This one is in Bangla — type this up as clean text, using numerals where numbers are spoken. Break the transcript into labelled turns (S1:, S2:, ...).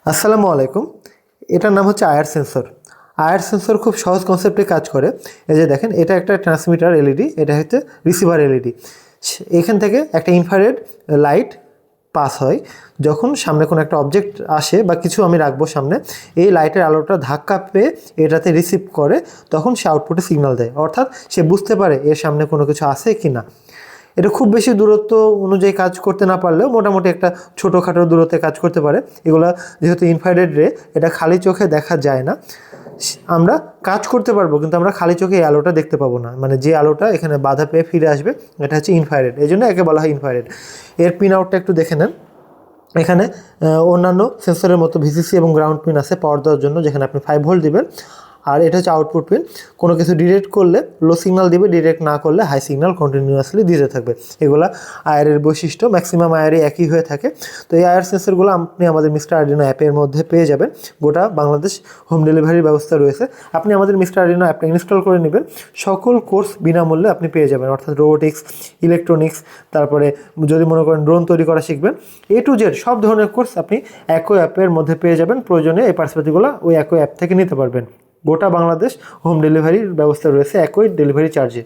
S1: আসসালামু আলাইকুম। এটার নাম হচ্ছে আয়ার সেন্সর। আয়ার সেন্সর খুব সহজ কনসেপ্টে কাজ করে। এই যে দেখেন, এটা একটা ট্রান্সমিটার এলইডি, এটা হচ্ছে রিসিভার এলইডি। এখান থেকে একটা ইনফ্রারেড লাইট পাস হয়। যখন সামনে কোনো একটা অবজেক্ট আসে বা কিছু আমি রাখবো সামনে, এই লাইটের আলোটা ধাক্কা পেয়ে এটাতে রিসিভ করে, তখন সে আউটপুটে সিগন্যাল দেয়। অর্থাৎ সে বুঝতে পারে এর সামনে কোনো কিছু আছে কি না। এটা খুব বেশি দূরত্ব অনুযায়ী কাজ করতে না পারলেও মোটামুটি একটা ছোটোখাটো দূরত্বে কাজ করতে পারে। এগুলা যেহেতু ইনফ্রারেড রে, এটা খালি চোখে দেখা যায় না। আমরা কাজ করতে পারবো, কিন্তু আমরা খালি চোখে এই আলোটা দেখতে পাবো না। মানে যে আলোটা এখানে বাধা পেয়ে ফিরে আসবে, এটা হচ্ছে ইনফ্রারেড। এই জন্য একে বলা হয় ইনফ্রারেড। এর পিন আউটটা একটু দেখে নেন। এখানে অন্যান্য সেন্সরের মতো ভিসিসি এবং গ্রাউন্ড পিন আছে পাওয়ার দেওয়ার জন্য, যেখানে আপনি 5 ভোল্ট দিবেন। আর এটা হচ্ছে আউটপুট পিন। কোনো কিছু ডিরেক্ট করলে লো সিগন্যাল দিবে, ডিরেক্ট না করলে হাই সিগন্যাল কন্টিনিউয়াসলি দিতে থাকবে। এগুলা আয়ারের বৈশিষ্ট্য, ম্যাক্সিমাম আয়ারে একই হয়ে থাকে। তো এই আয়ার সেন্সরগুলো আপনি আমাদের মিস্টার আরডিনো অ্যাপের মধ্যে পেয়ে যাবেন। গোটা বাংলাদেশ হোম ডেলিভারির ব্যবস্থা রয়েছে। আপনি আমাদের মিস্টার আরডিনো অ্যাপটা ইনস্টল করে নেবেন, সকল কোর্স বিনামূল্যে আপনি পেয়ে যাবেন। অর্থাৎ রোবোটিক্স, ইলেকট্রনিক্স, তারপরে যদি মনে করেন ড্রোন তৈরি করা শিখবেন, টু জেড সব ধরনের কোর্স আপনি একই অ্যাপের মধ্যে পেয়ে যাবেন। প্রয়োজনে এই পার্সপেক্টিভগুলো ওই একই অ্যাপ থেকে নিতে পারবেন। গোটা বাংলাদেশ হোম ডেলিভারির ব্যবস্থা রয়েছে একই ডেলিভারি চার্জে।